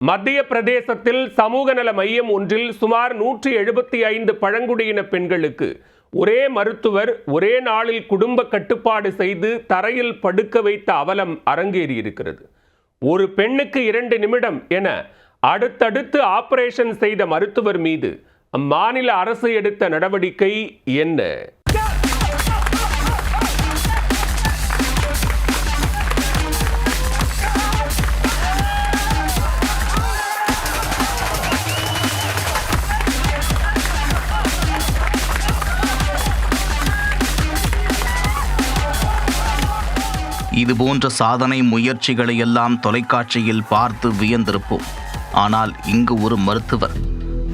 மத்திய பிரதேசத்தில் சமூக நல மையம் ஒன்றில் சுமார் 175 பழங்குடியின பெண்களுக்கு ஒரே மருத்துவர் ஒரே நாளில் குடும்ப கட்டுப்பாடு செய்து தரையில் படுக்க வைத்த அவலம் அரங்கேறியிருக்கிறது. ஒரு பெண்ணுக்கு 2 நிமிடம் என அடுத்தடுத்து ஆபரேஷன் செய்த மருத்துவர் மீது அம்மாநில அரசு எடுத்த நடவடிக்கை என்ன? இதுபோன்ற சாதனை முயற்சிகளை எல்லாம் தொலைக்காட்சியில் பார்த்து வியந்திருப்போம். ஆனால் இங்கு ஒரு மருத்துவர்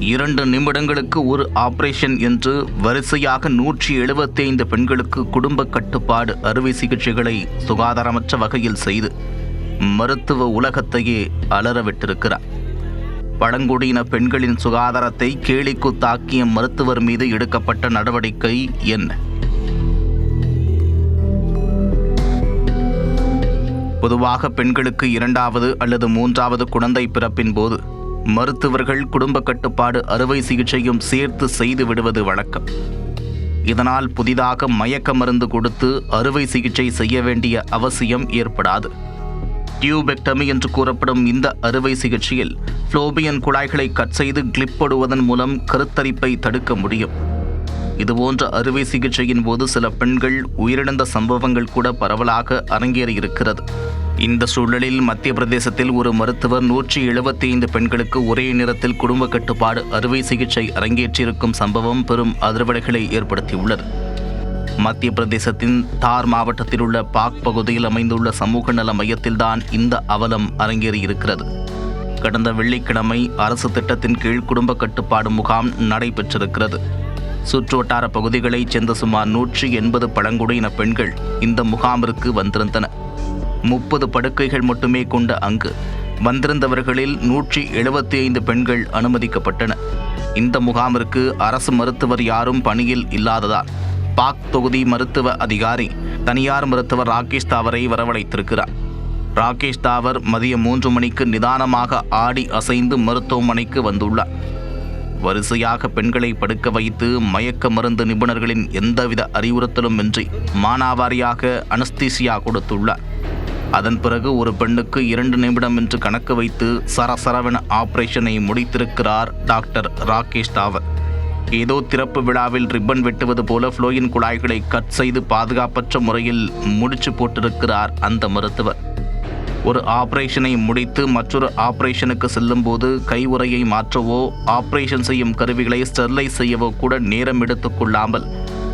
2 நிமிடங்களுக்கு ஒரு ஆபரேஷன் என்று வரிசையாக 175 பெண்களுக்கு குடும்ப கட்டுப்பாடு அறுவை சிகிச்சைகளை சுகாதாரமற்ற வகையில் செய்து மருத்துவ உலகத்தையே அலறவிட்டிருக்கிறார். பழங்குடியின பெண்களின் சுகாதாரத்தை கேலிக்கூத்தாக்கிய மருத்துவர் மீது எடுக்கப்பட்ட நடவடிக்கை என்ன? பொதுவாக பெண்களுக்கு 2வது அல்லது 3வது குழந்தை பிறப்பின் போது மருத்துவர்கள் குடும்ப கட்டுப்பாடு அறுவை சிகிச்சையும் சேர்த்து செய்து விடுவது வழக்கம். இதனால் புதிதாக மயக்க மருந்து கொடுத்து அறுவை சிகிச்சை செய்ய வேண்டிய அவசியம் ஏற்படாது. டியூபெக்டமி என்று கூறப்படும் இந்த அறுவை சிகிச்சையில் ஃப்ளோபியன் குழாய்களை கட் செய்து கிளிப் போடுவதன் மூலம் கருத்தரிப்பை தடுக்க முடியும். இதுபோன்ற அறுவை சிகிச்சையின் போது சில பெண்கள் உயிரிழந்த சம்பவங்கள் கூட பரவலாக அரங்கேறியிருக்கிறது. இந்த சூழலில் மத்திய பிரதேசத்தில் ஒரு மருத்துவர் 175 பெண்களுக்கு ஒரே நேரத்தில் குடும்ப கட்டுப்பாடு அறுவை சிகிச்சை அரங்கேற்றியிருக்கும் சம்பவம் பெரும் அதிர்வலைகளை ஏற்படுத்தியுள்ளது. மத்திய பிரதேசத்தின் தார் மாவட்டத்தில் உள்ள பாக் பகுதியில் அமைந்துள்ள சமூக நல மையத்தில்தான் இந்த அவலம் அரங்கேறியிருக்கிறது. கடந்த வெள்ளிக்கிழமை அரசு திட்டத்தின் கீழ் குடும்ப கட்டுப்பாடு முகாம் நடைபெற்றிருக்கிறது. சுற்றுவட்டார பகுதிகளைச் சேர்ந்த சுமார் 180 பழங்குடியின பெண்கள் இந்த முகாமிற்கு வந்திருந்தனர். 30 படுக்கைகள் மட்டுமே கொண்ட அங்கு வந்திருந்தவர்களில் 175 பெண்கள் அனுமதிக்கப்பட்டனர். இந்த முகாமிற்கு அரசு மருத்துவர் யாரும் பணியில் இல்லாததால் பாக் தொகுதி மருத்துவ அதிகாரி தனியார் மருத்துவர் ராகேஷ் தாவரை வரவழைத்திருக்கிறார். ராகேஷ் தாவர் மதியம் 3 மணிக்கு நிதானமாக ஆடி அசைந்து மருத்துவமனைக்கு வந்துள்ளார். வரிசையாக பெண்களை படுக்க வைத்து மயக்க மருந்து நிபுணர்களின் எந்தவித அறிவுறுத்தலும் இன்றி மானாவாரியாக அனஸ்தீசியா கொடுத்துள்ளார். அதன் பிறகு ஒரு பெண்ணுக்கு 2 நிமிடம் என்று கணக்கு வைத்து சரசரவென ஆபரேஷனை முடித்திருக்கிறார் டாக்டர் ராகேஷ் தாவர். ஏதோ திறப்பு விழாவில் ரிப்பன் வெட்டுவது போல ஃப்ளோயின் குழாய்களை கட் செய்து பாதுகாப்பற்ற முறையில் முடிச்சு போட்டிருக்கிறார் அந்த மருத்துவர். ஒரு ஆபரேஷனை முடித்து மற்றொரு ஆபரேஷனுக்கு செல்லும் போது கை உறையை மாற்றவோ ஆபரேஷன் செய்யும் கருவிகளை ஸ்டெர்லைஸ் செய்யவோ கூட நேரம் எடுத்துக்கொள்ளாமல்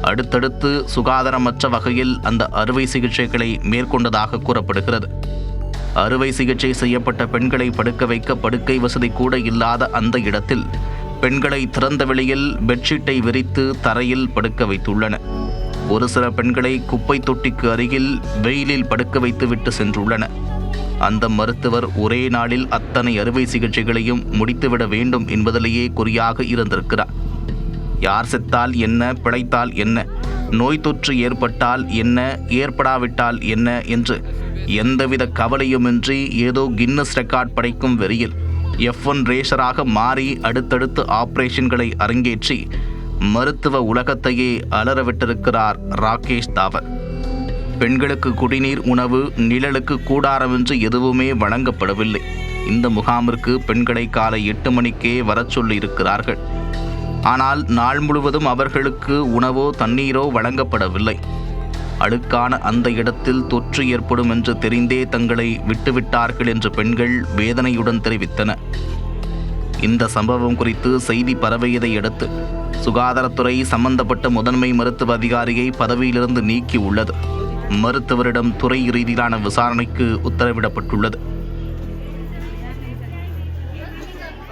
அடுத்தடுத்து சுகாதாரமற்ற வகையில் அந்த அறுவை சிகிச்சைகளை மேற்கொண்டதாக கூறப்படுகிறது. அறுவை சிகிச்சை செய்யப்பட்ட பெண்களை படுக்க வைக்க படுக்கை வசதி கூட இல்லாத அந்த இடத்தில் பெண்களை திறந்த வெளியில் பெட்ஷீட்டை விரித்து தரையில் படுக்க வைத்துள்ளனர். ஒரு சில பெண்களை குப்பை தொட்டிக்கு அருகில் வெயிலில் படுக்க வைத்து விட்டு சென்றுள்ளனர். அந்த மருத்துவர் ஒரே நாளில் அத்தனை அறுவை சிகிச்சைகளையும் முடித்துவிட வேண்டும் என்பதிலேயே குறியாக இருந்திருக்கிறார். யார் செத்தால் என்ன, பிழைத்தால் என்ன, நோய் தொற்று ஏற்பட்டால் என்ன, ஏற்படாவிட்டால் என்ன என்று எந்தவித கவலையுமின்றி ஏதோ கின்னஸ் ரெக்கார்ட் படைக்கும் வெறியில் F1 ரேசராக மாறி அடுத்தடுத்து ஆபரேஷன்களை அரங்கேற்றி மருத்துவ உலகத்தையே அலறவிட்டிருக்கிறார் ராகேஷ் தாவர். பெண்களுக்கு குடிநீர், உணவு, நிழலுக்கு கூடாரமின்றி எதுவுமே வழங்கப்படவில்லை. இந்த முகாமிற்கு பெண்களை காலை 8 மணிக்கே வரச் சொல்லி இருக்கிறார்கள். ஆனால் நாள் முழுவதும் அவர்களுக்கு உணவோ தண்ணீரோ வழங்கப்படவில்லை. அழுக்கான அந்த இடத்தில் தொற்று ஏற்படும் என்று தெரிந்தே தங்களை விட்டுவிட்டார்கள் என்று பெண்கள் வேதனையுடன் தெரிவித்தனர். இந்த சம்பவம் குறித்து செய்தி பரவியதை அடுத்து சுகாதாரத்துறை சம்பந்தப்பட்ட முதன்மை மருத்துவ அதிகாரியை பதவியிலிருந்து நீக்கி உள்ளது. மருத்துவரிடம் துறை ரீதியிலான விசாரணைக்கு உத்தரவிடப்பட்டுள்ளது.